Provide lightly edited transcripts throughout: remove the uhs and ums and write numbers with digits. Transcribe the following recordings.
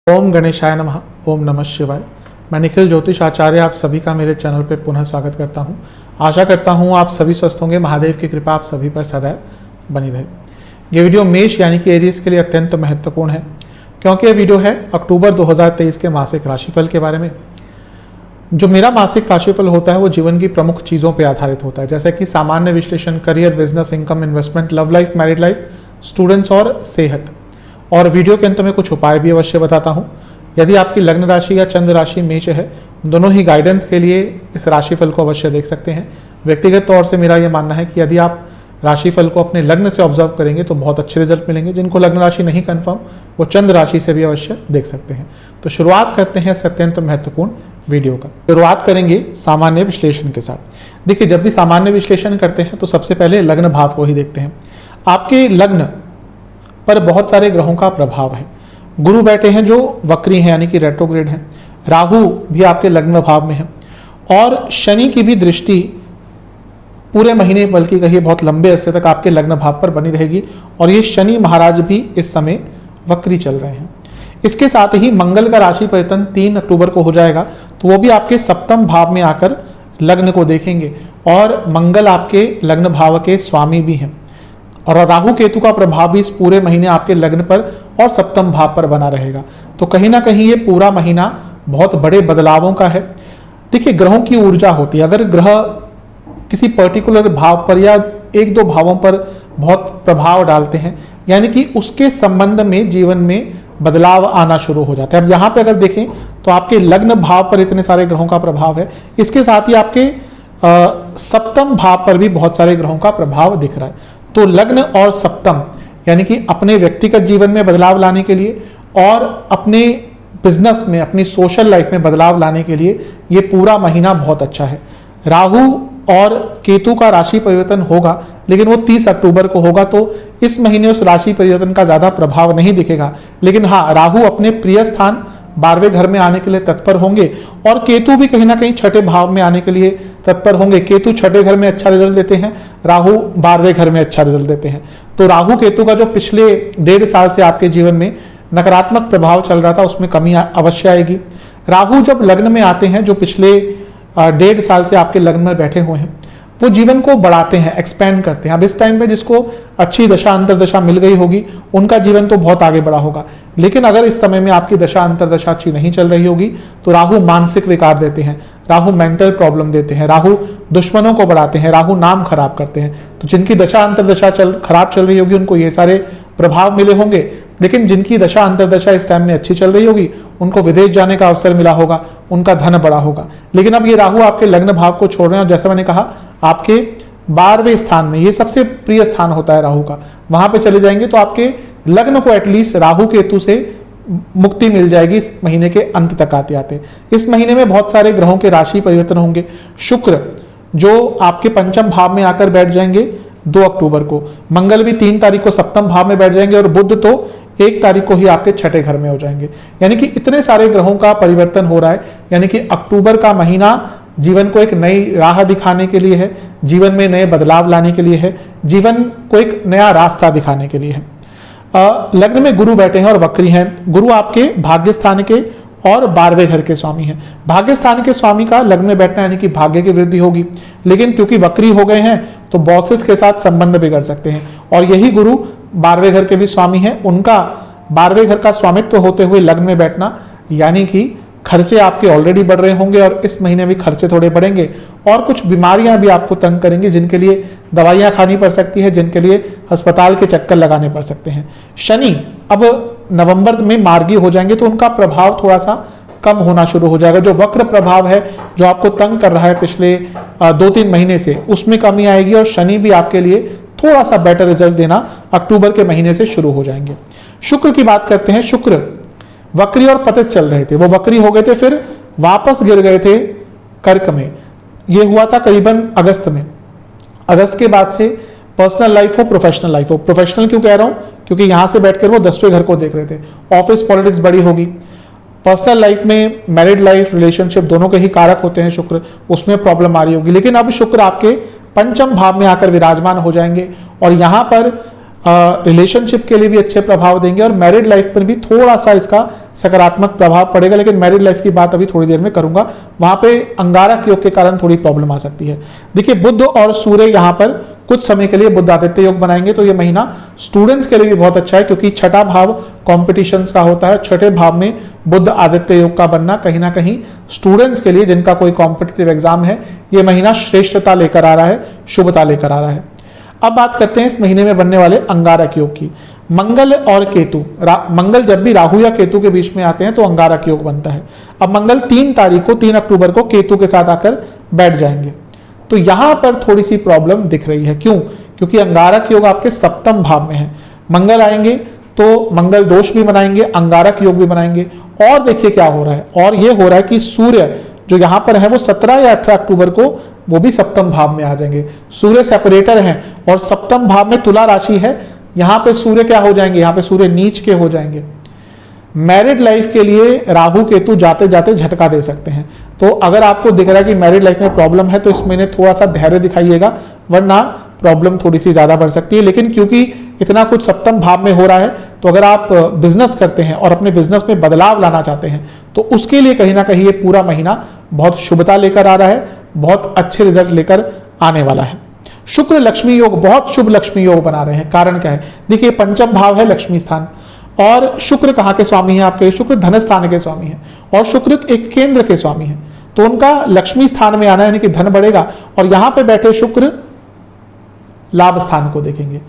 ओम गणेशाय नमः। ओम नमः शिवाय। मैं निखिल ज्योतिष आचार्य आप सभी का मेरे चैनल पर पुनः स्वागत करता हूं। आशा करता हूं आप सभी स्वस्थ होंगे। महादेव की कृपा आप सभी पर सदैव बनी रहे। ये वीडियो मेष यानी कि एरियस के लिए अत्यंत महत्वपूर्ण है, क्योंकि ये वीडियो है अक्टूबर 2023 के मासिक राशिफल के बारे में। जो मेरा मासिक राशिफल होता है वो जीवन की प्रमुख चीज़ों पर आधारित होता है, जैसे कि सामान्य विश्लेषण, career, business, income, investment, love life, married life, students और सेहत। और वीडियो के अंत में कुछ उपाय भी अवश्य बताता हूं। यदि आपकी लग्न राशि या चंद्र राशि मेष है, दोनों ही गाइडेंस के लिए इस राशिफल को अवश्य देख सकते हैं। व्यक्तिगत तौर से मेरा यह मानना है कि यदि आप राशिफल को अपने लग्न से ऑब्जर्व करेंगे तो बहुत अच्छे रिजल्ट मिलेंगे। जिनको लग्न राशि नहीं कंफर्म, वो चंद्र राशि से भी अवश्य देख सकते हैं। तो शुरुआत करते हैं इस अत्यंत महत्वपूर्ण वीडियो का। शुरुआत करेंगे सामान्य विश्लेषण के साथ। देखिए, जब भी सामान्य विश्लेषण करते हैं तो सबसे पहले लग्न भाव को ही देखते हैं। आपके लग्न पर बहुत सारे ग्रहों का प्रभाव है। गुरु बैठे हैं जो वक्री हैं यानी कि रेट्रोग्रेड हैं। राहु भी आपके लग्न भाव में है और शनि की भी दृष्टि पूरे महीने, बल्कि कहिए बहुत लंबे अरसे तक आपके लग्न भाव पर बनी रहेगी। और ये शनि महाराज भी इस समय वक्री चल रहे हैं। इसके साथ ही मंगल का राशि परिवर्तन 3 अक्टूबर को हो जाएगा, तो वो भी आपके सप्तम भाव में आकर लग्न को देखेंगे और मंगल आपके लग्न भाव के स्वामी भी हैं। और राहु केतु का प्रभाव भी इस पूरे महीने आपके लग्न पर और सप्तम भाव पर बना रहेगा। तो कहीं ना कहीं ये पूरा महीना बहुत बड़े बदलावों का है। देखिए, ग्रहों की ऊर्जा होती है। अगर ग्रह किसी पर्टिकुलर भाव पर या 1-2 भावों पर बहुत प्रभाव डालते हैं, यानी कि उसके संबंध में जीवन में बदलाव आना शुरू हो जाता है। अब यहाँ पे अगर देखें तो आपके लग्न भाव पर इतने सारे ग्रहों का प्रभाव है, इसके साथ ही आपके सप्तम भाव पर भी बहुत सारे ग्रहों का प्रभाव दिख रहा है। तो लग्न और सप्तम यानी कि अपने व्यक्तिगत जीवन में बदलाव लाने के लिए और अपने बिजनेस में, अपनी सोशल लाइफ में बदलाव लाने के लिए ये पूरा महीना बहुत अच्छा है। राहु और केतु का राशि परिवर्तन होगा, लेकिन वो 30 अक्टूबर को होगा, तो इस महीने उस राशि परिवर्तन का ज्यादा प्रभाव नहीं दिखेगा। लेकिन हाँ, राहु अपने प्रिय स्थान 12वें घर में आने के लिए तत्पर होंगे और केतु भी कहीं ना कहीं छठे भाव में आने के लिए तत्पर होंगे। केतु छठे घर में अच्छा रिजल्ट देते हैं, राहु 12वें घर में अच्छा रिजल्ट देते हैं। तो राहु केतु का जो पिछले 1.5 साल से आपके जीवन में नकारात्मक प्रभाव चल रहा था, उसमें कमी अवश्य आएगी। राहु जब लग्न में आते हैं, जो पिछले 1.5 साल से आपके लग्न में बैठे हुए हैं, वो जीवन को बढ़ाते हैं, एक्सपेंड करते हैं। अब इस टाइम पे जिसको अच्छी दशा अंतरदशा मिल गई होगी, उनका जीवन तो बहुत आगे बढ़ा होगा। लेकिन अगर इस समय में आपकी दशा अंतरदशा अच्छी नहीं चल रही होगी, तो राहु मानसिक विकार देते हैं, राहु मेंटल प्रॉब्लम देते हैं, राहु दुश्मनों को बढ़ाते हैं, राहु नाम खराब करते हैं। तो जिनकी दशा अंतरदशा खराब चल रही होगी, उनको ये सारे प्रभाव मिले होंगे। लेकिन जिनकी दशा अंतरदशा इस टाइम में अच्छी चल रही होगी, उनको विदेश जाने का अवसर मिला होगा, उनका धन बढ़ा होगा। लेकिन अब ये राहु आपके लग्न भाव को छोड़ रहे हैं और जैसे मैंने कहा, आपके 12वें स्थान में, ये सबसे प्रिय स्थान होता है राहु का, वहां पे चले जाएंगे तो आपके लग्न को एटलीस्ट राहु केतु से मुक्ति मिल जाएगी इस महीने के अंत तक आते आते। इस महीने में बहुत सारे ग्रहों के राशि परिवर्तन होंगे। शुक्र जो आपके पंचम भाव में आकर बैठ जाएंगे 2 अक्टूबर को, मंगल भी 3 तारीख को सप्तम भाव में बैठ जाएंगे और बुध तो 1 तारीख को ही आपके छठे घर में हो जाएंगे। यानी कि इतने सारे ग्रहों का परिवर्तन हो रहा है। यानी कि अक्टूबर का महीना जीवन को एक नई राह दिखाने के लिए है, जीवन में नए बदलाव लाने के लिए है, जीवन को एक नया रास्ता दिखाने के लिए है। लग्न में गुरु बैठे हैं और वक्री हैं। गुरु आपके भाग्य स्थान के और 12वें घर के स्वामी हैं। भाग्य स्थान के स्वामी का लग्न में बैठना यानी कि भाग्य की वृद्धि होगी, लेकिन क्योंकि वक्री हो गए हैं तो बॉसेस के साथ संबंध बिगड़ सकते हैं। और यही गुरु 12वें घर के भी स्वामी हैं, उनका 12वें घर का स्वामित्व होते हुए लग्न में बैठना, यानी कि खर्चे आपके ऑलरेडी बढ़ रहे होंगे और इस महीने भी खर्चे थोड़े बढ़ेंगे और कुछ बीमारियां भी आपको तंग करेंगी, जिनके लिए दवाइयां खानी पड़ सकती है, जिनके लिए अस्पताल के चक्कर लगाने पड़ सकते हैं। शनि अब नवंबर में मार्गी हो जाएंगे, तो उनका प्रभाव थोड़ा सा कम होना शुरू हो जाएगा। जो वक्र प्रभाव है, जो आपको तंग कर रहा है पिछले 2-3 महीने से, उसमें कमी आएगी और शनि भी आपके लिए थोड़ा सा बेटर रिजल्ट देना अक्टूबर के महीने से शुरू हो जाएंगे। शुक्र की बात करते हैं। शुक्र वक्री और पतित चल रहे थे, वो वक्री हो गए थे, फिर वापस गिर गए थे कर्क में। ये हुआ था करीबन अगस्त में। अगस्त के बाद से पर्सनल लाइफ हो, प्रोफेशनल लाइफ हो, प्रोफेशनल क्यों कह रहा हूं, क्योंकि यहां से बैठकर वो 10वें घर को देख रहे थे। ऑफिस पॉलिटिक्स बड़ी होगी। पर्सनल लाइफ में मैरिड लाइफ, रिलेशनशिप दोनों के ही कारक होते हैं शुक्र, उसमें प्रॉब्लम आ रही होगी। लेकिन अब शुक्र आपके पंचम भाव में आकर विराजमान हो जाएंगे और यहां पर रिलेशनशिप के लिए भी अच्छे प्रभाव देंगे और मैरिड लाइफ पर भी थोड़ा सा इसका सकारात्मक प्रभाव पड़ेगा, लेकिन मैरिड लाइफ की बात अभी थोड़ी देर में करूंगा। वहां पे अंगारक योग के कारण थोड़ी प्रॉब्लम आ सकती है। देखिए बुध और सूर्य यहाँ पर कुछ समय के लिए बुध आदित्य योग बनाएंगे, तो ये महीना स्टूडेंट्स के लिए भी बहुत अच्छा है, क्योंकि छठा भाव कॉम्पिटिशंस का होता है। छठे भाव में बुध आदित्य योग का बनना कहीं ना कहीं स्टूडेंट्स के लिए, जिनका कोई कॉम्पिटिटिव एग्जाम है, ये महीना श्रेष्ठता लेकर आ रहा है, शुभता लेकर आ रहा है। अब बात करते हैं इस महीने में बनने वाले अंगारक योग की। मंगल और केतु, मंगल जब भी राहु या केतु के बीच में आते हैं तो अंगारक योग बनता है। अब मंगल 3 अक्टूबर को केतु के साथ आकर बैठ जाएंगे, तो यहां पर थोड़ी सी प्रॉब्लम दिख रही है। क्यों? क्योंकि अंगारक योग आपके सप्तम भाव में है। मंगल आएंगे तो मंगल दोष भी बनाएंगे, अंगारक योग भी बनाएंगे। और देखिए क्या हो रहा है, और ये हो रहा है कि सूर्य जो यहां पर है वो 17 या 18 अक्टूबर को वो भी सप्तम भाव में आ जाएंगे। सूर्य सेपरेटर हैं और सप्तम भाव में तुला राशि है, यहां पे सूर्य क्या हो जाएंगे, यहां पे सूर्य नीच के हो जाएंगे। मैरिड लाइफ के लिए राहु केतु जाते जाते झटका दे सकते हैं। तो अगर आपको दिख रहा है कि मैरिड लाइफ में प्रॉब्लम है तो इस महीने थोड़ा सा धैर्य दिखाइएगा, वरना प्रॉब्लम थोड़ी सी ज्यादा बढ़ सकती है। लेकिन क्योंकि इतना कुछ सप्तम भाव में हो रहा है, तो अगर आप बिजनेस करते हैं और अपने बिजनेस में बदलाव लाना चाहते हैं तो उसके लिए कहीं ना कहीं ये पूरा महीना बहुत शुभता लेकर आ रहा है, बहुत अच्छे रिजल्ट लेकर आने वाला है। शुक्र लक्ष्मी योग, बहुत शुभ लक्ष्मी योग बना रहे हैं। कारण क्या है? देखिए पंचम भाव है लक्ष्मी स्थान, और शुक्र कहाँ के स्वामी है आपके? शुक्र धन स्थान के स्वामी है, और शुक्र एक केंद्र के स्वामी है, तो उनका लक्ष्मी स्थान में आना यानी कि धन बढ़ेगा। और यहां पे बैठे शुक्र लाभ स्थान को देखेंगे,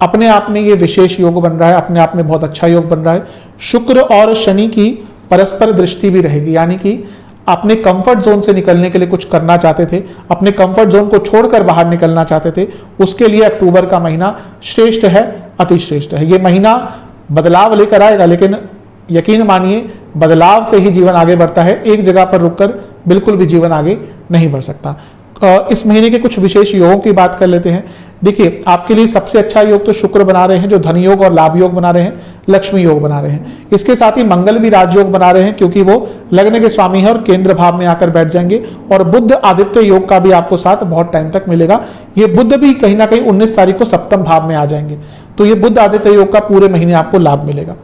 अपने आप में ये विशेष योग बन रहा है, अपने आप में बहुत अच्छा योग बन रहा है। शुक्र और शनि की परस्पर दृष्टि भी रहेगी, यानी कि अपने कंफर्ट जोन से निकलने के लिए कुछ करना चाहते थे, अपने कंफर्ट जोन को छोड़कर बाहर निकलना चाहते थे, उसके लिए अक्टूबर का महीना श्रेष्ठ है, अति श्रेष्ठ है। ये महीना बदलाव लेकर आएगा, लेकिन यकीन मानिए बदलाव से ही जीवन आगे बढ़ता है, एक जगह पर रुककर बिल्कुल भी जीवन आगे नहीं बढ़ सकता। इस महीने के कुछ विशेष योगों की बात कर लेते हैं। देखिए आपके लिए सबसे अच्छा योग तो शुक्र बना रहे हैं, जो धन योग और लाभ योग बना रहे हैं, लक्ष्मी योग बना रहे हैं। इसके साथ ही मंगल भी राजयोग बना रहे हैं, क्योंकि वो लग्न के स्वामी है और केंद्र भाव में आकर बैठ जाएंगे। और बुध आदित्य योग का भी आपको साथ बहुत टाइम तक मिलेगा। ये बुध भी कहीं ना कहीं 19 तारीख को सप्तम भाव में आ जाएंगे, तो ये बुध आदित्य योग का पूरे महीने आपको लाभ मिलेगा।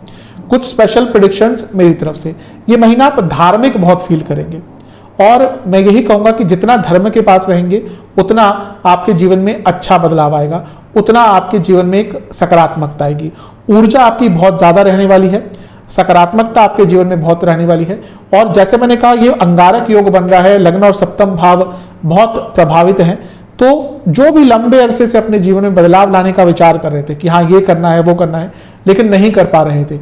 कुछ स्पेशल प्रेडिक्शंस मेरी तरफ से, ये महीना आप धार्मिक बहुत फील करेंगे, और मैं यही कहूंगा कि जितना धर्म के पास रहेंगे उतना आपके जीवन में अच्छा बदलाव आएगा, उतना आपके जीवन में एक सकारात्मकता आएगी। ऊर्जा आपकी बहुत ज्यादा रहने वाली है, सकारात्मकता आपके जीवन में बहुत रहने वाली है। और जैसे मैंने कहा ये अंगारक योग बन रहा है, लग्न और सप्तम भाव बहुत प्रभावित हैं, तो जो भी लंबे अरसे से अपने जीवन में बदलाव लाने का विचार कर रहे थे कि हाँ ये करना है वो करना है, लेकिन नहीं कर पा रहे थे,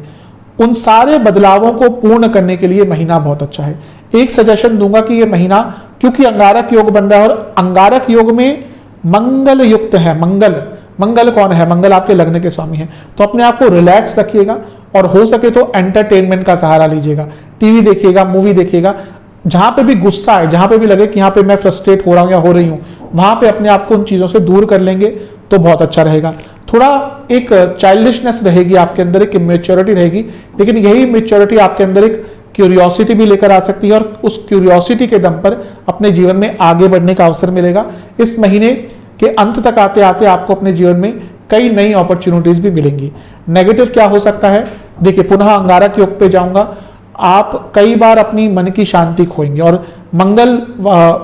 उन सारे बदलावों को पूर्ण करने के लिए महीना बहुत अच्छा है। एक सजेशन दूंगा कि ये महीना, क्योंकि अंगारक योग बन रहा है और अंगारक योग में मंगल युक्त है, मंगल कौन है? मंगल आपके लग्न के स्वामी है, तो अपने आप को रिलैक्स रखिएगा और हो सके तो एंटरटेनमेंट का सहारा लीजिएगा, टीवी देखिएगा, मूवी देखिएगा। जहां पे भी गुस्सा है, जहां पे भी लगे कि यहाँ पे मैं फ्रस्ट्रेट हो रहा हूं या हो रही हूं, वहां पे अपने आप को उन चीजों से दूर कर लेंगे तो बहुत अच्छा रहेगा। थोड़ा एक चाइल्डिशनेस रहेगी आपके अंदर, एक इमेच्योरिटी रहेगी, लेकिन यही इमेच्योरिटी आपके अंदर एक क्यूरियोसिटी भी लेकर आ सकती है, और उस क्यूरियोसिटी के दम पर अपने जीवन में आगे बढ़ने का अवसर मिलेगा। इस महीने के अंत तक आते आते आपको अपने जीवन में कई नई अपॉर्चुनिटीज भी मिलेंगी। नेगेटिव क्या हो सकता है? देखिए पुनः अंगारक योग पे जाऊंगा, आप कई बार अपनी मन की शांति खोएंगे, और मंगल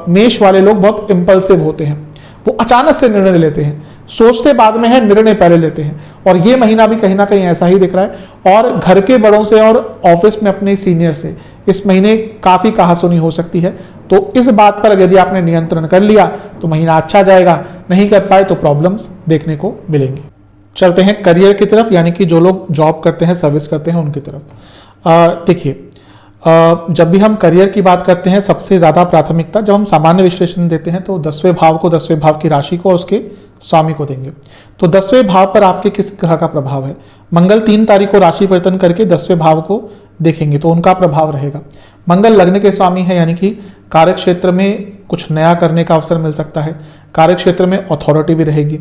मेष वाले लोग बहुत इंपल्सिव होते हैं, वो अचानक से निर्णय लेते हैं, सोचते बाद में है, निर्णय पहले लेते हैं। और ये महीना भी कहीं ना कहीं ऐसा ही दिख रहा है। और घर के बड़ों से और ऑफिस में अपने सीनियर से इस महीने काफी कहासुनी हो सकती है, तो इस बात पर यदि आपने नियंत्रण कर लिया तो महीना अच्छा जाएगा, नहीं कर पाए तो प्रॉब्लम्स देखने को मिलेंगी। चलते हैं करियर की तरफ, यानी कि जो लोग जॉब करते हैं, सर्विस करते हैं, उनकी तरफ। देखिए जब भी हम करियर की बात करते हैं, सबसे ज़्यादा प्राथमिकता जब हम सामान्य विश्लेषण देते हैं तो 10वें भाव को, 10वें भाव की राशि को और उसके स्वामी को देंगे। तो 10वें भाव पर आपके किस ग्रह का प्रभाव है? मंगल 3 तारीख को राशि परिवर्तन करके 10वें भाव को देखेंगे तो उनका प्रभाव रहेगा। मंगल लग्न के स्वामी है, यानी कि कार्य क्षेत्र में कुछ नया करने का अवसर मिल सकता है, कार्य क्षेत्र में अथॉरिटी भी रहेगी।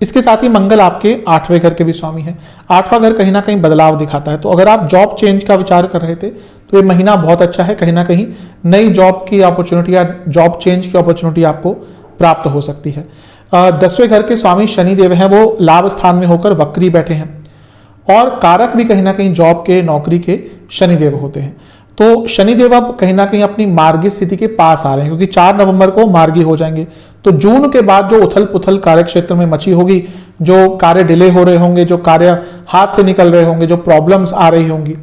इसके साथ ही मंगल आपके 8वें घर के भी स्वामी है। 8वां घर कहीं ना कहीं बदलाव दिखाता है, तो अगर आप जॉब चेंज का विचार कर रहे थे तो ये महीना बहुत अच्छा है, कहीं ना कहीं नई जॉब की अपॉर्चुनिटी या जॉब चेंज की अपॉर्चुनिटी आपको प्राप्त हो सकती है। 10वें घर के स्वामी शनि देव हैं, वो लाभ स्थान में होकर वक्री बैठे हैं और कारक भी कहीं ना कहीं जॉब के, नौकरी के शनिदेव होते हैं। तो शनिदेव अब कहीं ना कहीं अपनी मार्गी स्थिति के पास आ रहे हैं, क्योंकि 4 नवंबर को मार्गी हो जाएंगे। तो जून के बाद जो उथल पुथल कार्य क्षेत्र में मची होगी, जो कार्य डिले हो रहे होंगे, जो कार्य हाथ से निकल रहे होंगे, जो प्रॉब्लम्स आ रही होंगी,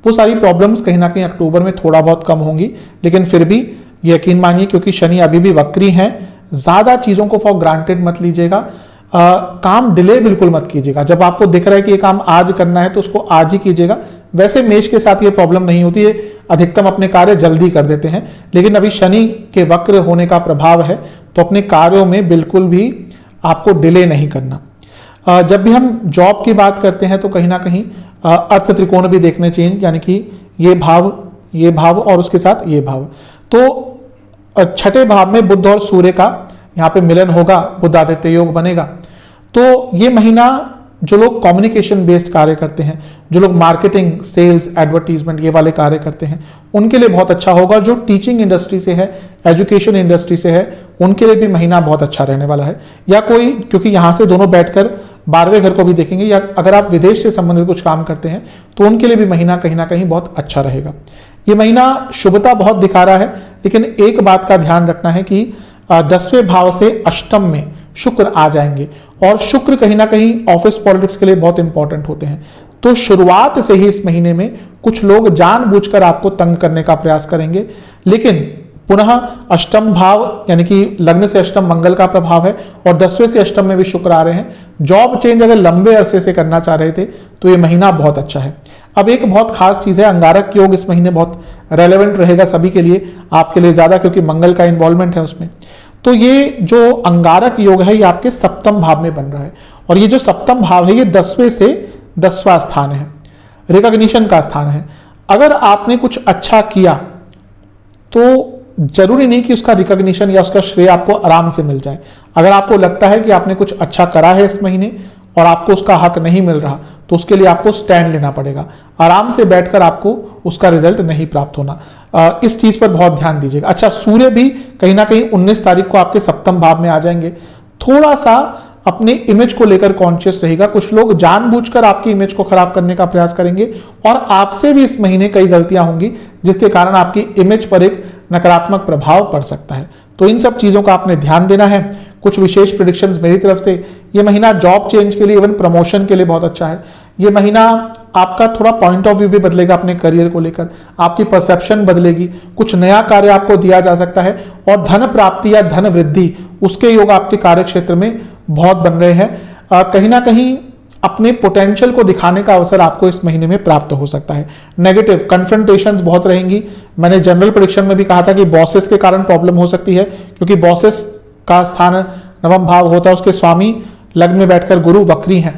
वो सारी प्रॉब्लम्स कहीं ना कहीं अक्टूबर में थोड़ा बहुत कम होंगी। लेकिन फिर भी यकीन मानिए, क्योंकि शनि अभी भी वक्री हैं, ज्यादा चीजों को फॉर ग्रांटेड मत लीजिएगा। काम डिले बिल्कुल मत कीजिएगा। जब आपको दिख रहा है कि ये काम आज करना है तो उसको आज ही कीजिएगा। वैसे मेष के साथ ये प्रॉब्लम नहीं होती है, अधिकतम अपने कार्य जल्दी कर देते हैं, लेकिन अभी शनि के वक्र होने का प्रभाव है, तो अपने कार्यों में बिल्कुल भी आपको डिले नहीं करना। जब भी हम जॉब की बात करते हैं तो कहीं ना कहीं अर्थ त्रिकोण भी देखने चाहिए, यानी कि ये भाव और उसके साथ ये भाव। तो छठे भाव में बुध और सूर्य का यहाँ पे मिलन होगा, बुध आदित्य योग बनेगा। तो ये महीना जो लोग कम्युनिकेशन बेस्ड कार्य करते हैं, जो लोग मार्केटिंग, सेल्स, एडवर्टीजमेंट ये वाले कार्य करते हैं, उनके लिए बहुत अच्छा होगा। जो टीचिंग इंडस्ट्री से है, एजुकेशन इंडस्ट्री से है, उनके लिए भी महीना बहुत अच्छा रहने वाला है। या कोई, क्योंकि यहाँ से दोनों बैठकर 12वें घर को भी देखेंगे, या अगर आप विदेश से संबंधित कुछ काम करते हैं तो उनके लिए भी महीना कहीं ना कहीं बहुत अच्छा रहेगा। ये महीना शुभता बहुत दिखा रहा है, लेकिन एक बात का ध्यान रखना है कि 10वें भाव से अष्टम में शुक्र आ जाएंगे, और शुक्र कहीं ना कहीं ऑफिस पॉलिटिक्स के लिए बहुत इंपॉर्टेंट होते हैं। तो शुरुआत से ही इस महीने में कुछ लोग जानबूझकर आपको तंग करने का प्रयास करेंगे, लेकिन पुनः अष्टम भाव यानी कि लग्न से अष्टम मंगल का प्रभाव है, और 10वें से अष्टम में भी शुक्र आ रहे हैं। जॉब चेंज अगर लंबे अरसे से करना चाह रहे थे तो ये महीना बहुत अच्छा है। अब एक बहुत खास चीज है, अंगारक योग इस महीने बहुत रेलेवेंट रहेगा सभी के लिए, आपके लिए ज्यादा, क्योंकि मंगल का इन्वॉल्वमेंट है उसमें। तो ये जो अंगारक योग है ये आपके सप्तम भाव में बन रहा है, और ये जो सप्तम भाव है ये 10वें से 10वां स्थान है, रिकॉग्निशन का स्थान है। अगर आपने कुछ अच्छा किया तो जरूरी नहीं कि उसका रिकॉग्निशन या उसका श्रेय आपको आराम से मिल जाए। अगर आपको लगता है कि आपने कुछ अच्छा करा है इस महीने और आपको उसका हक नहीं मिल रहा, तो उसके लिए आपको स्टैंड लेना पड़ेगा। आराम से बैठकर आपको उसका रिजल्ट नहीं प्राप्त होना। इस चीज पर बहुत ध्यान दीजिएगा। अच्छा, सूर्य भी कहीं ना कहीं 19 तारीख को आपके सप्तम भाव में आ जाएंगे। थोड़ा सा अपने इमेज को लेकर कॉन्शियस रहेगा। कुछ लोग जानबूझकर आपकी इमेज को खराब करने का प्रयास करेंगे, और आपसे भी इस महीने कई गलतियां होंगी जिसके कारण आपकी इमेज पर एक नकारात्मक प्रभाव पड़ सकता है। तो इन सब चीजों का आपने ध्यान देना है। कुछ विशेष प्रेडिक्शंस मेरी तरफ से। ये महीना जॉब चेंज के लिए, इवन प्रमोशन के लिए बहुत अच्छा है। ये महीना आपका थोड़ा पॉइंट ऑफ व्यू भी बदलेगा अपने करियर को लेकर, आपकी परसेप्शन बदलेगी, कुछ नया कार्य आपको दिया जा सकता है, और धन प्राप्ति या धन वृद्धि उसके योग आपके कार्य क्षेत्र में बहुत बन रहे हैं। कहीं ना कहीं अपने पोटेंशियल को दिखाने का अवसर आपको इस महीने में प्राप्त हो सकता है। नेगेटिव कन्फ्रंटेशंस बहुत रहेंगी। मैंने जनरल प्रेडिक्शन में भी कहा था कि बॉसेस के कारण प्रॉब्लम हो सकती है, क्योंकि बॉसेस का स्थान नवम भाव होता है, उसके स्वामी लग्न में बैठकर गुरु वक्री हैं।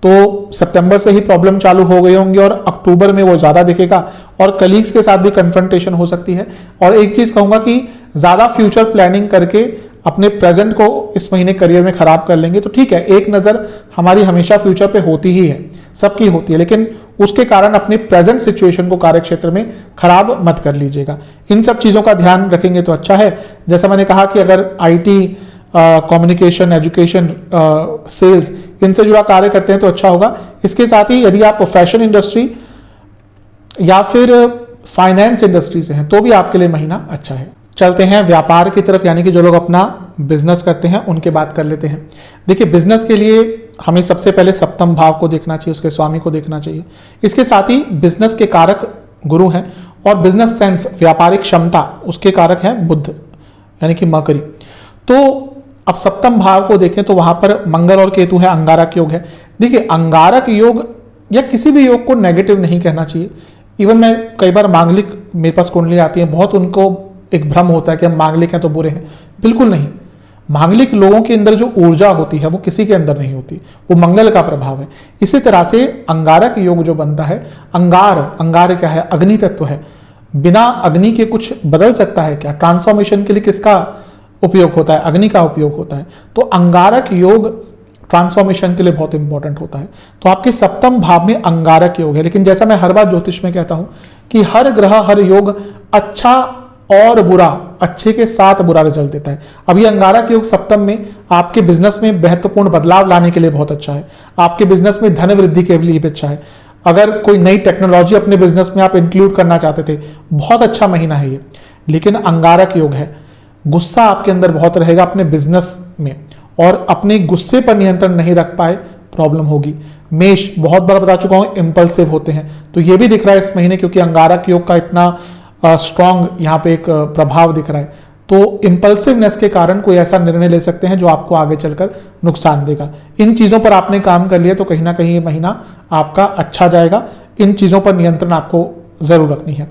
तो सितंबर से ही प्रॉब्लम चालू हो गई होंगी, और अक्टूबर में वो ज्यादा दिखेगा, और कलीग्स के साथ भी कन्फ्रंटेशन हो सकती है। और एक चीज कहूंगा कि ज्यादा फ्यूचर प्लानिंग करके अपने प्रेजेंट को इस महीने करियर में खराब कर लेंगे तो ठीक है, एक नजर हमारी हमेशा फ्यूचर पे होती ही है, सबकी होती है, लेकिन उसके कारण अपने प्रेजेंट सिचुएशन को कार्य क्षेत्र में खराब मत कर लीजिएगा। इन सब चीजों का ध्यान रखेंगे तो अच्छा है। जैसा मैंने कहा कि अगर IT, कम्युनिकेशन, एजुकेशन, सेल्स, इनसे जुड़ा कार्य करते हैं तो अच्छा होगा। इसके साथ ही यदि आप फैशन इंडस्ट्री या फिर फाइनेंस इंडस्ट्री से हैं तो भी आपके लिए महीना अच्छा है। चलते हैं व्यापार की तरफ, यानी कि जो लोग अपना बिजनेस करते हैं उनके बात कर लेते हैं। देखिए, बिजनेस के लिए हमें सबसे पहले सप्तम भाव को देखना चाहिए, उसके स्वामी को देखना चाहिए। इसके साथ ही बिजनेस के कारक गुरु हैं, और बिजनेस सेंस, व्यापारिक क्षमता, उसके कारक हैं बुध यानी कि मकरी। तो अब सप्तम भाव को देखें तो वहां पर मंगल और केतु है, अंगारक योग है। देखिए, अंगारक योग या किसी भी योग को नेगेटिव नहीं कहना चाहिए। इवन मैं कई बार मांगलिक, मेरे पास कुंडली आती है, बहुत उनको एक भ्रम होता है कि हम मांगलिक हैं तो बुरे हैं। बिल्कुल नहीं। मांगलिक लोगों के अंदर जो ऊर्जा होती है वो किसी के अंदर नहीं होती, वो मंगल का प्रभाव है। इसी तरह से अंगारक योग जो बनता है, अंगार क्या है? अग्नि तत्व है। बिना अग्नि के कुछ बदल सकता है क्या? ट्रांसफॉर्मेशन के लिए किसका उपयोग होता है? अग्नि का उपयोग होता है। तो अंगारक योग ट्रांसफॉर्मेशन के लिए बहुत इंपॉर्टेंट होता है। तो आपके सप्तम भाव में अंगारक योग है। लेकिन जैसा मैं हर बार ज्योतिष में कहता हूं कि हर ग्रह, हर योग अच्छा और बुरा, अच्छे के साथ बुरा रिजल्ट देता है। अब ये अंगारक योग सप्तम में आपके बिजनेस में महत्वपूर्ण बदलाव लाने के लिए बहुत अच्छा है, आपके बिजनेस में धन वृद्धि के लिए भी अच्छा है। अगर कोई नई टेक्नोलॉजी अपने बिजनेस में आप इंक्लूड करना चाहते थे, बहुत अच्छा महीना है ये। लेकिन अंगारक योग है, गुस्सा आपके अंदर बहुत रहेगा अपने बिजनेस में, और अपने गुस्से पर नियंत्रण नहीं रख पाए, प्रॉब्लम होगी। मेष, बहुत बार बता चुका हूं, इंपल्सिव होते हैं, तो ये भी दिख रहा है इस महीने, क्योंकि अंगारक योग का इतना स्ट्रॉन्ग यहाँ पे एक प्रभाव दिख रहा है। तो इंपल्सिवनेस के कारण कोई ऐसा निर्णय ले सकते हैं जो आपको आगे चलकर नुकसान देगा। इन चीजों पर आपने काम कर लिया तो कहीं ना कहीं ये महीना आपका अच्छा जाएगा। इन चीजों पर नियंत्रण आपको जरूर रखनी है।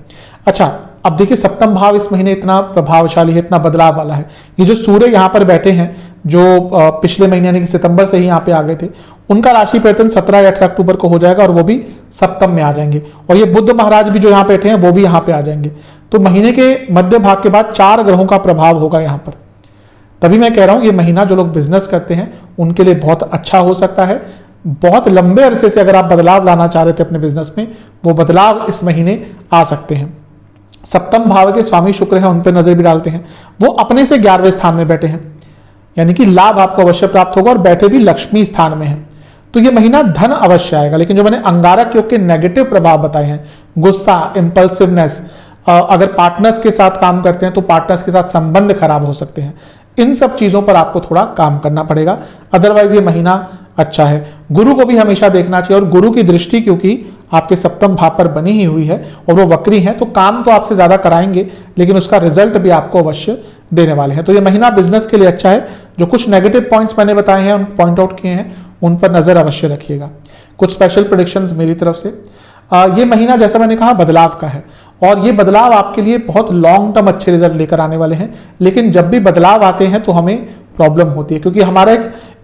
अच्छा, अब देखिए सप्तम भाव इस महीने इतना प्रभावशाली है, इतना बदलाव वाला है। ये जो सूर्य यहाँ पर बैठे हैं, जो पिछले महीने यानी कि सितंबर से ही यहाँ पे आ गए थे, उनका राशि परिवर्तन 17 या 18 अक्टूबर को हो जाएगा और वो भी सप्तम में आ जाएंगे। और ये बुध महाराज भी जो यहाँ बैठे हैं वो भी यहाँ पे आ जाएंगे। तो महीने के मध्य भाग के बाद 4 ग्रहों का प्रभाव होगा यहाँ पर। तभी मैं कह रहा हूं ये महीना जो लोग बिजनेस करते हैं उनके लिए बहुत अच्छा हो सकता है। बहुत लंबे अरसे से अगर आप बदलाव लाना चाह रहे थे अपने बिजनेस में, वो बदलाव इस महीने आ सकते हैं। सप्तम भाव के स्वामी शुक्र है, उन पर नजर भी डालते हैं। वो अपने से 11वें स्थान में बैठे हैं, यानी कि लाभ आपको अवश्य प्राप्त होगा, और बैठे भी लक्ष्मी स्थान में है। तो ये महीना धन अवश्य आएगा। लेकिन जो मैंने अंगारक योग के नेगेटिव प्रभाव बताए हैं, गुस्सा, इंपल्सिवनेस, अगर पार्टनर्स के साथ काम करते हैं तो पार्टनर्स के साथ संबंध खराब हो सकते हैं, इन सब चीजों पर आपको थोड़ा काम करना पड़ेगा। अदरवाइज ये महीना अच्छा है। गुरु को भी हमेशा देखना चाहिए, और गुरु की दृष्टि क्योंकि आपके सप्तम भाव पर बनी ही हुई है और वो वक्री है, तो काम तो आपसे ज्यादा कराएंगे लेकिन उसका रिजल्ट भी आपको अवश्य देने वाले हैं। तो ये महीना बिजनेस के लिए अच्छा है। जो कुछ नेगेटिव पॉइंट्स मैंने बताए हैं, उन पॉइंट आउट किए हैं, उन पर नजर अवश्य रखिएगा। कुछ स्पेशल प्रेडिक्शंस मेरी तरफ से। ये महीना जैसा मैंने कहा बदलाव का है, और ये बदलाव आपके लिए बहुत लॉन्ग टर्म अच्छे रिजल्ट लेकर आने वाले हैं। लेकिन जब भी बदलाव आते हैं तो हमें प्रॉब्लम होती है, क्योंकि हमारा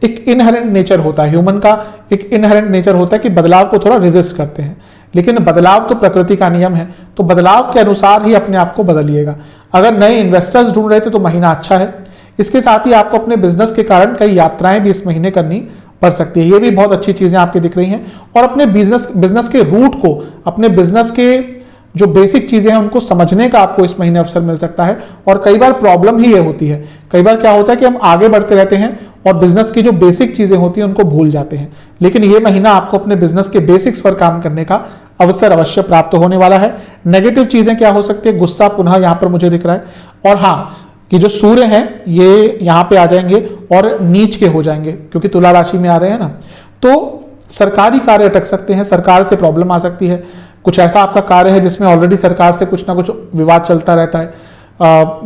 एक इनहेरेंट नेचर होता है, ह्यूमन का एक इनहेरेंट नेचर होता है कि बदलाव को थोड़ा रेजिस्ट करते हैं। लेकिन बदलाव तो प्रकृति का नियम है, तो बदलाव के अनुसार ही अपने आप को बदलिएगा। अगर नए इन्वेस्टर्स ढूंढ रहे थे तो महीना अच्छा है। इसके साथ ही आपको अपने बिजनेस के कारण कई यात्राएं भी इस महीने करनी पड़ सकती है, ये भी बहुत अच्छी चीजें आपकी दिख रही हैं। और अपने बिजनेस के रूट को, अपने बिजनेस के जो बेसिक चीजें हैं उनको समझने का आपको इस महीने अवसर मिल सकता है। और कई बार प्रॉब्लम ही ये होती है, कई बार क्या होता है कि हम आगे बढ़ते रहते हैं और बिजनेस की जो बेसिक चीजें होती हैं उनको भूल जाते हैं। लेकिन ये महीना आपको अपने बिजनेस के बेसिक्स पर काम करने का अवसर अवश्य प्राप्त होने वाला है। नेगेटिव चीजें क्या हो सकती है, गुस्सा पुनः यहाँ पर मुझे दिख रहा है। और हाँ, कि जो सूर्य हैं ये यहाँ पे आ जाएंगे और नीच के हो जाएंगे, क्योंकि तुला राशि में आ रहे हैं ना, तो सरकारी कार्य अटक सकते हैं, सरकार से प्रॉब्लम आ सकती है। कुछ ऐसा आपका कार्य है जिसमें ऑलरेडी सरकार से कुछ ना कुछ विवाद चलता रहता है,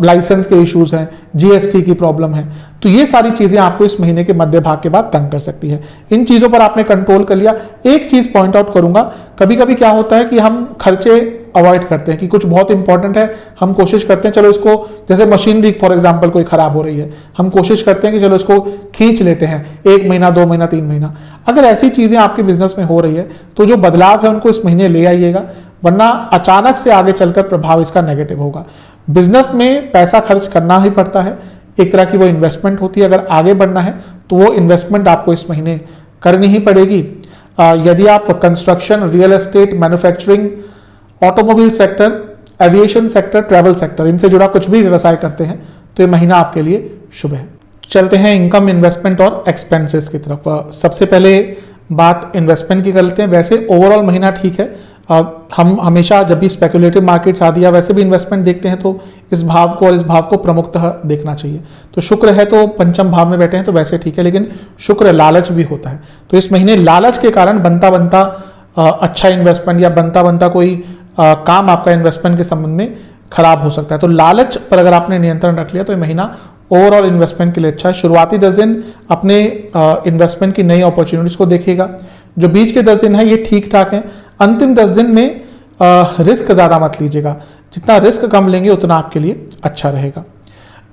लाइसेंस के इश्यूज हैं, जीएसटी की प्रॉब्लम है, तो ये सारी चीजें आपको इस महीने के मध्य भाग के बाद तंग कर सकती है। इन चीजों पर आपने कंट्रोल कर लिया। एक चीज पॉइंट आउट करूंगा, कभी कभी क्या होता है कि हम खर्चे अवॉइड करते हैं, कि कुछ बहुत इंपॉर्टेंट है, हम कोशिश करते हैं चलो इसको, जैसे मशीनरी फॉर एग्जांपल कोई खराब हो रही है, हम कोशिश करते हैं कि चलो इसको खींच लेते हैं 1 महीना 2 महीना 3 महीना। अगर ऐसी चीजें आपके बिजनेस में हो रही है तो जो बदलाव है उनको इस महीने ले आइएगा, वरना अचानक से आगे चलकर प्रभाव इसका नेगेटिव होगा। बिजनेस में पैसा खर्च करना ही पड़ता है, एक तरह की वो इन्वेस्टमेंट होती है। अगर आगे बढ़ना है तो वो इन्वेस्टमेंट आपको इस महीने करनी ही पड़ेगी। यदि आप construction, real estate, manufacturing, automobile sector, aviation sector, travel sector, इनसे जुड़ा कुछ भी व्यवसाय करते हैं तो ये महीना आपके लिए शुभ है। चलते हैं इनकम, इन्वेस्टमेंट और एक्सपेंसेस की तरफ। सबसे पहले बात इन्वेस्टमेंट की कर लेते हैं। वैसे ओवरऑल महीना ठीक है। हम हमेशा जब भी स्पेकुलेटिव मार्केट्स आदि या वैसे भी इन्वेस्टमेंट देखते हैं तो इस भाव को और इस भाव को प्रमुखतः देखना चाहिए। तो शुक्र है तो पंचम भाव में बैठे हैं तो वैसे ठीक है, लेकिन शुक्र लालच भी होता है, तो इस महीने लालच के कारण बनता अच्छा इन्वेस्टमेंट या बनता कोई काम आपका इन्वेस्टमेंट के संबंध में खराब हो सकता है। तो लालच पर अगर आपने नियंत्रण रख लिया तो ये महीना ओवरऑल इन्वेस्टमेंट के लिए अच्छा है। शुरुआती 10 दिन अपने इन्वेस्टमेंट की नई अपॉर्चुनिटीज को देखिएगा। जो बीच के 10 दिन है ये ठीक ठाक है। अंतिम 10 दिन में रिस्क ज्यादा मत लीजिएगा, जितना रिस्क कम लेंगे उतना आपके लिए अच्छा रहेगा।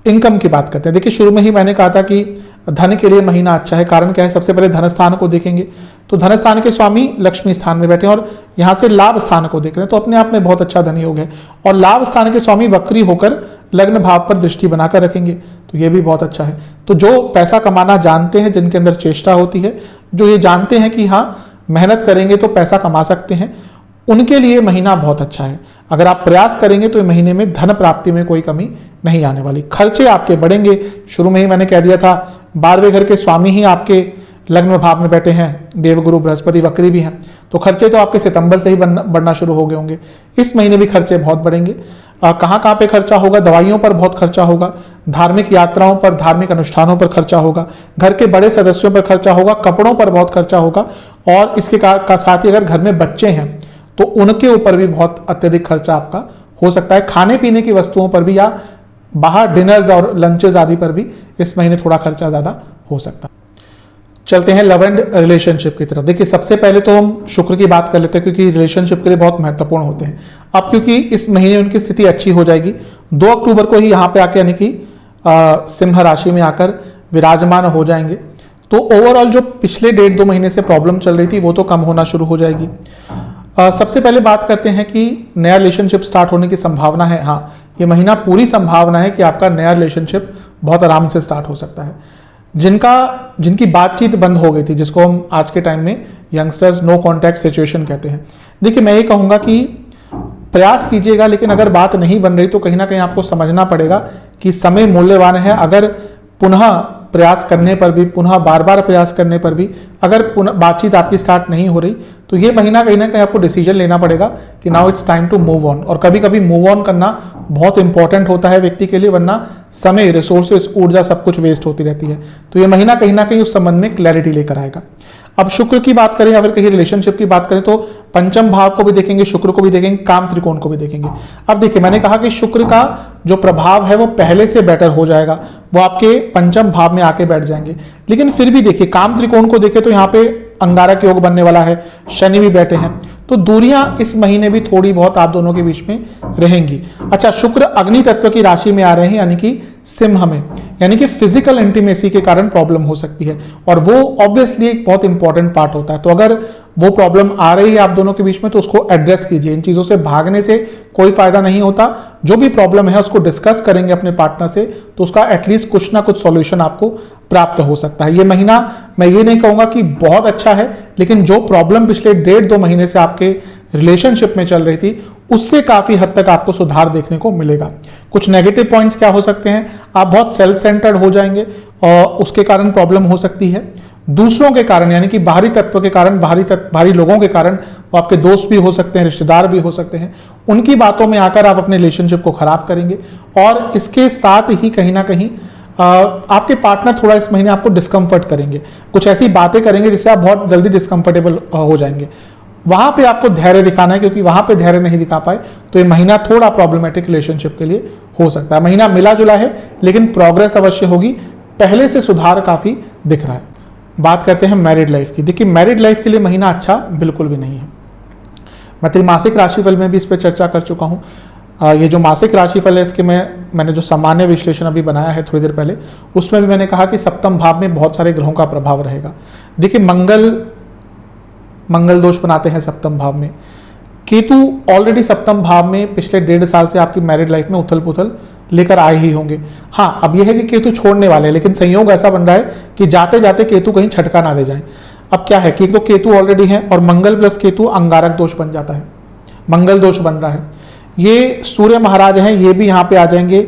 इनकम की बात करते हैं। देखिए शुरू में ही मैंने कहा था कि धन के लिए महीना अच्छा है। कारण क्या है, सबसे पहले धन स्थान को देखेंगे तो धन स्थान के स्वामी लक्ष्मी स्थान में बैठे हैं और यहाँ से लाभ स्थान को देख रहे हैं, तो अपने आप में बहुत अच्छा धन योग है। और लाभ स्थान के स्वामी वक्री होकर लग्न भाव पर दृष्टि बनाकर रखेंगे तो ये भी बहुत अच्छा है। तो जो पैसा कमाना जानते हैं, जिनके अंदर चेष्टा होती है, जो ये जानते हैं कि हाँ मेहनत करेंगे तो पैसा कमा सकते हैं, उनके लिए महीना बहुत अच्छा है। अगर आप प्रयास करेंगे तो ये महीने में धन प्राप्ति में कोई कमी नहीं आने वाली। खर्चे आपके बढ़ेंगे, शुरू में ही मैंने कह दिया था 12वें घर के स्वामी ही आपके लग्न भाव में बैठे हैं, देवगुरु बृहस्पति वक्री भी हैं, तो खर्चे तो आपके सितंबर से ही बढ़ना शुरू हो गए होंगे। इस महीने भी खर्चे बहुत बढ़ेंगे। कहाँ पे खर्चा होगा? दवाइयों पर बहुत खर्चा होगा, धार्मिक यात्राओं पर, धार्मिक अनुष्ठानों पर खर्चा होगा, घर के बड़े सदस्यों पर खर्चा होगा, कपड़ों पर बहुत खर्चा होगा, और इसके साथ ही अगर घर में बच्चे हैं तो उनके ऊपर भी बहुत अत्यधिक खर्चा आपका हो सकता है। खाने पीने की वस्तुओं पर भी या बाहर डिनर्स और लंचेस आदि पर भी इस महीने थोड़ा खर्चा ज्यादा हो सकता है। चलते हैं लव एंड रिलेशनशिप की तरफ। देखिए, सबसे पहले तो हम शुक्र की बात कर लेते हैं क्योंकि रिलेशनशिप के लिए बहुत महत्वपूर्ण होते हैं। अब क्योंकि इस महीने उनकी स्थिति अच्छी हो जाएगी, 2 अक्टूबर को ही यहाँ पे आके यानी कि सिंह राशि में आकर विराजमान हो जाएंगे, तो ओवरऑल जो पिछले 1.5-2 महीने से प्रॉब्लम चल रही थी वो तो कम होना शुरू हो जाएगी। सबसे पहले बात करते हैं कि नया रिलेशनशिप स्टार्ट होने की संभावना है। हाँ, ये महीना पूरी संभावना है कि आपका नया रिलेशनशिप बहुत आराम से स्टार्ट हो सकता है। जिनकी बातचीत बंद हो गई थी, जिसको हम आज के टाइम में यंगस्टर्स नो कॉन्टैक्ट सिचुएशन कहते हैं। देखिए, मैं ये कहूँगा कि प्रयास कीजिएगा, लेकिन अगर बात नहीं बन रही तो कहीं ना कहीं आपको समझना पड़ेगा कि समय मूल्यवान है। अगर पुनः प्रयास करने पर भी, पुनः बार बार प्रयास करने पर भी अगर पुनः बातचीत आपकी स्टार्ट नहीं हो रही तो ये महीना कहीं ना कहीं आपको डिसीजन लेना पड़ेगा कि now it's time to move on. और कभी कभी मूव ऑन करना बहुत इंपॉर्टेंट होता है व्यक्ति के लिए, वरना समय, रिसोर्सेस, ऊर्जा सब कुछ वेस्ट होती रहती है। तो ये महीना कहीं ना कहीं उस संबंध में क्लैरिटी लेकर आएगा। अब शुक्र की बात करें या फिर कहीं रिलेशनशिप की बात करें तो पंचम भाव को भी देखेंगे, शुक्र को भी देखेंगे, काम त्रिकोण को भी देखेंगे। अब देखिए, मैंने कहा कि शुक्र का जो प्रभाव है वो पहले से बेटर हो जाएगा, वो आपके पंचम भाव में आके बैठ जाएंगे। लेकिन फिर भी देखिए, काम त्रिकोण को देखें तो यहाँ पे अंगारक योग बनने वाला है, शनि भी बैठे हैं, तो दूरियां इस महीने भी थोड़ी बहुत आप दोनों के बीच में रहेंगी। अच्छा, शुक्र अग्नि तत्व की राशि में आ रहे हैं, यानी कि सिंह में, यानी कि फिजिकल इंटीमेसी के कारण प्रॉब्लम हो सकती है, और वो ऑब्वियसली एक बहुत इंपॉर्टेंट पार्ट होता है। तो अगर वो प्रॉब्लम आ रही है आप दोनों के बीच में तो उसको एड्रेस कीजिए। इन चीजों से भागने से कोई फायदा नहीं होता। जो भी प्रॉब्लम है उसको डिस्कस करेंगे अपने पार्टनर से तो उसका एटलीस्ट कुछ ना कुछ सॉल्यूशन आपको प्राप्त हो सकता है। ये महीना मैं ये नहीं कहूंगा कि बहुत अच्छा है, लेकिन जो प्रॉब्लम पिछले 1.5-2 महीने से आपके रिलेशनशिप में चल रही थी उससे काफी हद तक आपको सुधार देखने को मिलेगा। कुछ नेगेटिव पॉइंट्स क्या हो सकते हैं? आप बहुत सेल्फ सेंटर्ड हो जाएंगे और उसके कारण प्रॉब्लम हो सकती है। दूसरों के कारण, यानी कि बाहरी तत्व के कारण, बाहरी लोगों के कारण, वो आपके दोस्त भी हो सकते हैं, रिश्तेदार भी हो सकते हैं, उनकी बातों में आकर आप अपने रिलेशनशिप को खराब करेंगे। और इसके साथ ही कहीं ना कहीं आपके पार्टनर थोड़ा इस महीने आपको डिस्कम्फर्ट करेंगे, कुछ ऐसी बातें करेंगे जिससे आप बहुत जल्दी डिस्कम्फर्टेबल हो जाएंगे। वहां पे आपको धैर्य दिखाना है, क्योंकि वहां पे धैर्य नहीं दिखा पाए तो ये महीना थोड़ा प्रॉब्लमेटिक रिलेशनशिप के लिए हो सकता है। महीना मिला जुला है लेकिन प्रोग्रेस अवश्य होगी, पहले से सुधार काफी दिख रहा है। बात करते हैं मैरिड लाइफ की। देखिए, मैरिड लाइफ के लिए महीना अच्छा बिल्कुल भी नहीं है। मैं त्रिमासिक राशिफल में भी इस पर चर्चा कर चुका हूँ। ये जो मासिक राशिफल है इसके मैंने जो सामान्य विश्लेषण अभी बनाया है थोड़ी देर पहले, उसमें भी मैंने कहा कि सप्तम भाव में बहुत सारे ग्रहों का प्रभाव रहेगा। देखिए, मंगल दोष बनाते हैं सप्तम भाव में। केतु ऑलरेडी सप्तम भाव में पिछले 1.5 साल से आपकी मैरिड लाइफ में उथल पुथल लेकर आए ही होंगे। हाँ, अब यह है कि केतु छोड़ने वाले हैं, लेकिन संयोग ऐसा बन रहा है कि जाते जाते केतु कहीं छटका ना दे जाए। अब क्या है कि तो केतु ऑलरेडी है और मंगल प्लस केतु अंगारक दोष बन जाता है, मंगल दोष बन रहा है। ये सूर्य महाराज हैं, ये भी यहाँ पे आ जाएंगे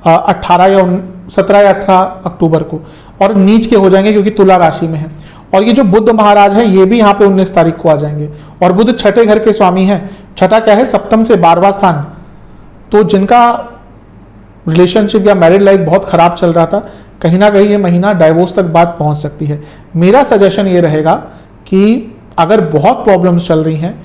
17 या 18 अक्टूबर को, और नीच के हो जाएंगे क्योंकि तुला राशि में है। और ये जो बुध महाराज हैं ये भी यहाँ पे 19 तारीख को आ जाएंगे, और बुध छठे घर के स्वामी हैं। छठा क्या है? सप्तम से 12वां स्थान। तो जिनका रिलेशनशिप या मैरिड लाइफ बहुत खराब चल रहा था, कहीं ना कहीं ये महीना डाइवोर्स तक बात पहुंच सकती है। मेरा सजेशन ये रहेगा कि अगर बहुत प्रॉब्लम्स चल रही हैं,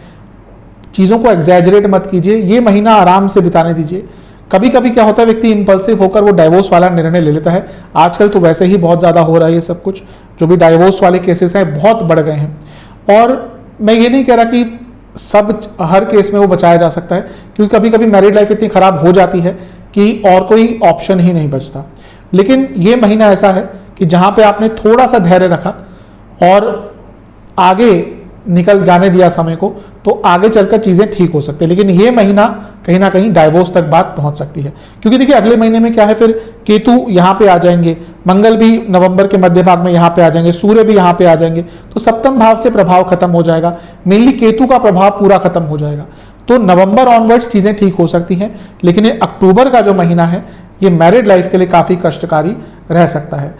चीज़ों को एग्जैजरेट मत कीजिए, ये महीना आराम से बिताने दीजिए। कभी कभी क्या होता है, व्यक्ति इंपल्सिव होकर वो डाइवोर्स वाला निर्णय ले लेता है। आजकल तो वैसे ही बहुत ज़्यादा हो रहा है ये सब कुछ, जो भी डाइवोर्स वाले केसेस हैं बहुत बढ़ गए हैं। और मैं ये नहीं कह रहा कि हर केस में वो बचाया जा सकता है, क्योंकि कभी कभी मैरिड लाइफ इतनी खराब हो जाती है कि और कोई ऑप्शन ही नहीं बचता। लेकिन ये महीना ऐसा है कि जहाँ पे आपने थोड़ा सा धैर्य रखा और आगे निकल जाने दिया समय को, तो आगे चलकर चीज़ें ठीक हो सकती है। लेकिन ये महीना कहीं ना कहीं डाइवोर्स तक बात पहुंच सकती है, क्योंकि देखिए अगले महीने में क्या है, फिर केतु यहाँ पे आ जाएंगे, मंगल भी नवंबर के मध्य भाग में यहाँ पे आ जाएंगे, सूर्य भी यहाँ पे आ जाएंगे, तो सप्तम भाव से प्रभाव खत्म हो जाएगा। मेनली केतु का प्रभाव पूरा खत्म हो जाएगा। तो नवंबर ऑनवर्ड्स चीज़ें ठीक हो सकती हैं, लेकिन ये अक्टूबर का जो महीना है ये मैरिड लाइफ के लिए काफ़ी कष्टकारी रह सकता है।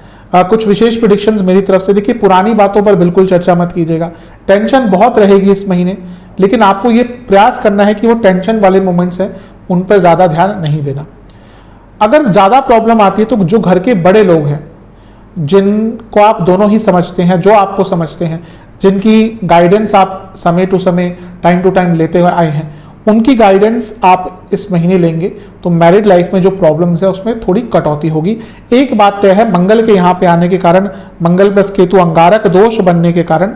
कुछ विशेष प्रेडिक्शंस मेरी तरफ से। देखिए, पुरानी बातों पर बिल्कुल चर्चा मत कीजिएगा, टेंशन बहुत रहेगी इस महीने, लेकिन आपको ये प्रयास करना है कि वो टेंशन वाले मोमेंट्स हैं उन पर ज़्यादा ध्यान नहीं देना। अगर ज़्यादा प्रॉब्लम आती है तो जो घर के बड़े लोग हैं, जिनको आप दोनों ही समझते हैं, जो आपको समझते हैं, जिनकी गाइडेंस आप समय टू समय, टाइम टू टाइम लेते हुए आए हैं, उनकी गाइडेंस आप इस महीने लेंगे तो मैरिड लाइफ में जो प्रॉब्लम्स है उसमें थोड़ी कटौती होगी। एक बात तय है, मंगल के यहाँ पे आने के कारण, मंगल प्लस केतु अंगारक दोष बनने के कारण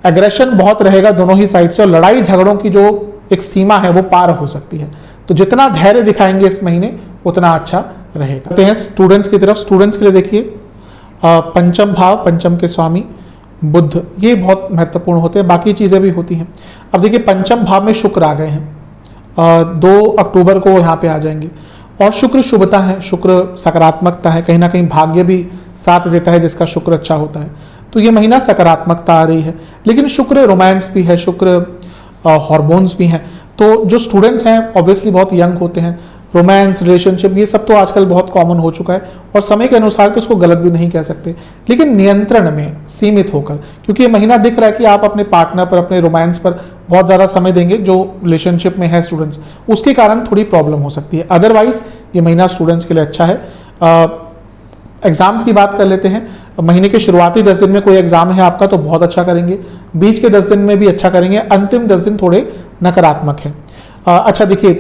एग्रेशन बहुत रहेगा दोनों ही साइड से, और लड़ाई झगड़ों की जो एक सीमा है वो पार हो सकती है। तो जितना धैर्य दिखाएंगे इस महीने उतना अच्छा रहेगा। स्टूडेंट्स की तरफ, स्टूडेंट्स के लिए देखिए पंचम भाव, पंचम के स्वामी बुध, ये बहुत महत्वपूर्ण होते हैं, बाकी चीज़ें भी होती हैं। अब देखिए पंचम भाव में शुक्र आ गए हैं, 2 अक्टूबर को यहाँ पे आ जाएंगे, और शुक्र शुभता है, शुक्र सकारात्मकता है, कहीं ना कहीं भाग्य भी साथ देता है जिसका शुक्र अच्छा होता है। तो ये महीना सकारात्मकता आ रही है, लेकिन शुक्र रोमांस भी है, शुक्र हॉर्मोन्स भी हैं। तो जो स्टूडेंट्स हैं ऑब्वियसली बहुत यंग होते हैं, रोमांस, रिलेशनशिप, ये सब तो आजकल बहुत कॉमन हो चुका है, और समय के अनुसार तो उसको गलत भी नहीं कह सकते, लेकिन नियंत्रण में सीमित होकर, क्योंकि ये महीना दिख रहा है कि आप अपने पार्टनर पर, अपने रोमांस पर बहुत ज़्यादा समय देंगे, जो रिलेशनशिप में है स्टूडेंट्स, उसके कारण थोड़ी प्रॉब्लम हो सकती है। अदरवाइज ये महीना स्टूडेंट्स के लिए अच्छा है। एग्जाम्स की बात कर लेते हैं। महीने के शुरुआती 10 दिन में कोई एग्जाम है आपका तो बहुत अच्छा करेंगे, बीच के 10 दिन में भी अच्छा करेंगे, अंतिम 10 दिन थोड़े नकारात्मक है। अच्छा देखिए,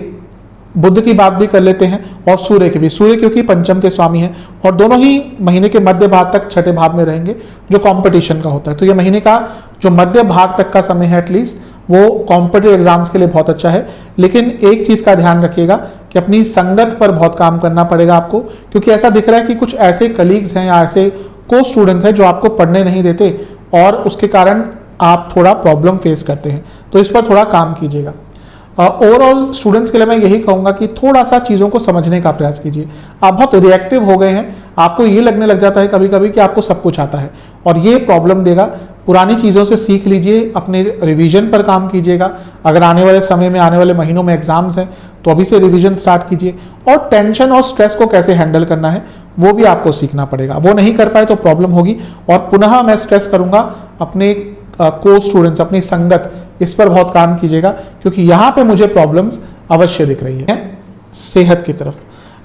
बुध की बात भी कर लेते हैं, और सूर्य की भी। सूर्य क्योंकि पंचम के स्वामी हैं और दोनों ही महीने के मध्य भाग तक छठे भाव में रहेंगे, जो कंपटीशन का होता है। तो ये महीने का जो मध्य भाग तक का समय है एटलीस्ट, वो कॉम्पिटिटिव एग्जाम्स के लिए बहुत अच्छा है। लेकिन एक चीज़ का ध्यान रखिएगा कि अपनी संगत पर बहुत काम करना पड़ेगा आपको, क्योंकि ऐसा दिख रहा है कि कुछ ऐसे कलीग्स हैं या ऐसे को स्टूडेंट्स हैं जो आपको पढ़ने नहीं देते, और उसके कारण आप थोड़ा प्रॉब्लम फेस करते हैं, तो इस पर थोड़ा काम कीजिएगा। ओवरऑल स्टूडेंट्स के लिए मैं यही कहूँगा कि थोड़ा सा चीज़ों को समझने का प्रयास कीजिए। आप बहुत रिएक्टिव हो गए हैं, आपको ये लगने लग जाता है कभी कभी कि आपको सब कुछ आता है, और ये प्रॉब्लम देगा। पुरानी चीज़ों से सीख लीजिए, अपने रिवीजन पर काम कीजिएगा। अगर आने वाले समय में, आने वाले महीनों में एग्जाम्स हैं तो अभी से रिवीजन स्टार्ट कीजिए, और टेंशन और स्ट्रेस को कैसे हैंडल करना है वो भी आपको सीखना पड़ेगा। वो नहीं कर पाए तो प्रॉब्लम होगी। और पुनः मैं स्ट्रेस करूँगा अपने को स्टूडेंट्स, अपनी संगत, इस पर बहुत काम कीजिएगा, क्योंकि यहाँ पे मुझे प्रॉब्लम्स अवश्य दिख रही है। सेहत की तरफ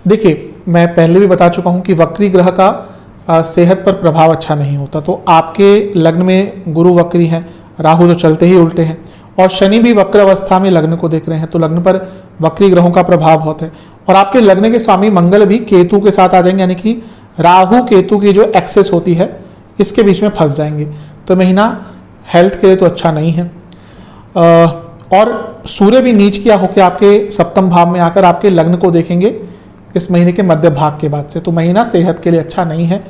देखिए, मैं पहले भी बता चुका हूँ कि वक्री ग्रह का सेहत पर प्रभाव अच्छा नहीं होता। तो आपके लग्न में गुरु वक्री हैं, राहु तो चलते ही उल्टे हैं, और शनि भी वक्र अवस्था में लग्न को देख रहे हैं, तो लग्न पर वक्री ग्रहों का प्रभाव बहुत है। और आपके लग्न के स्वामी मंगल भी केतु के साथ आ जाएंगे, यानी कि राहु केतु की जो एक्सेस होती है इसके बीच में फंस जाएंगे। तो महीना हेल्थ के लिए तो अच्छा नहीं है। और सूर्य भी नीच किया होकर आपके सप्तम भाव में आकर आपके लग्न को देखेंगे इस महीने के मध्य भाग के बाद से, तो महीना सेहत के लिए अच्छा नहीं है,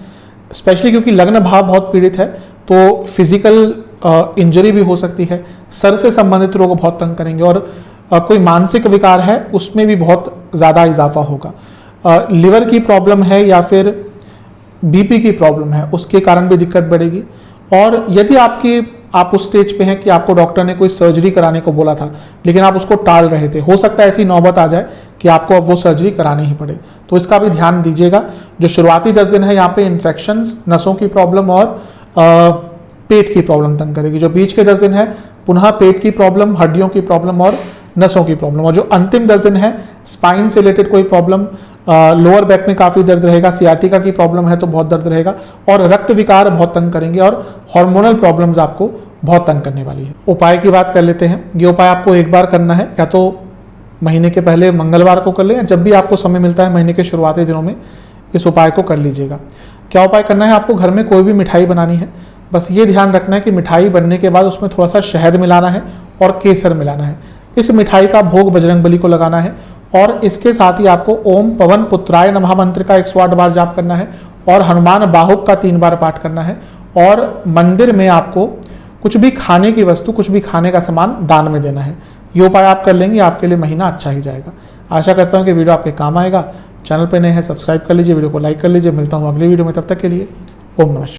स्पेशली क्योंकि लग्न भाव बहुत पीड़ित है। तो फिजिकल इंजरी भी हो सकती है, सर से संबंधित रोग बहुत तंग करेंगे, और कोई मानसिक विकार है उसमें भी बहुत ज़्यादा इजाफा होगा। लिवर की प्रॉब्लम है या फिर बीपी की प्रॉब्लम है, उसके कारण भी दिक्कत बढ़ेगी। और यदि आप उस स्टेज पे हैं कि आपको डॉक्टर ने कोई सर्जरी कराने को बोला था लेकिन आप उसको टाल रहे थे, हो सकता है ऐसी नौबत आ जाए कि आपको अब वो सर्जरी करानी ही पड़े, तो इसका भी ध्यान दीजिएगा। जो शुरुआती 10 दिन है यहाँ पे इन्फेक्शंस, नसों की प्रॉब्लम और पेट की प्रॉब्लम तंग करेगी। जो बीच के 10 दिन है पुनः पेट की प्रॉब्लम, हड्डियों की प्रॉब्लम और नसों की प्रॉब्लम, और जो अंतिम 10 दिन है स्पाइन से रिलेटेड कोई प्रॉब्लम, लोअर बैक में काफ़ी दर्द रहेगा, सियाटिका की प्रॉब्लम है तो बहुत दर्द रहेगा, और रक्त विकार बहुत तंग करेंगे, और हार्मोनल प्रॉब्लम्स आपको बहुत तंग करने वाली है। उपाय की बात कर लेते हैं। ये उपाय आपको एक बार करना है, या तो महीने के पहले मंगलवार को कर लें, या जब भी आपको समय मिलता है महीने के शुरुआती दिनों में इस उपाय को कर लीजिएगा। क्या उपाय करना है? आपको घर में कोई भी मिठाई बनानी है, बस ये ध्यान रखना है कि मिठाई बनने के बाद उसमें थोड़ा सा शहद मिलाना है और केसर मिलाना है। इस मिठाई का भोग बजरंगबली को लगाना है, और इसके साथ ही आपको ओम पवन पुत्राय नमः मंत्र का 108 बार जाप करना है, और हनुमान बाहुक का 3 बार पाठ करना है, और मंदिर में आपको कुछ भी खाने की वस्तु, कुछ भी खाने का सामान दान में देना है। ये उपाय आप कर लेंगे, आपके लिए महीना अच्छा ही जाएगा। आशा करता हूँ कि वीडियो आपके काम आएगा। चैनल पर नए हैं सब्सक्राइब कर लीजिए, वीडियो को लाइक कर लीजिए। मिलता हूँ अगली वीडियो में, तब तक के लिए ओम नमः।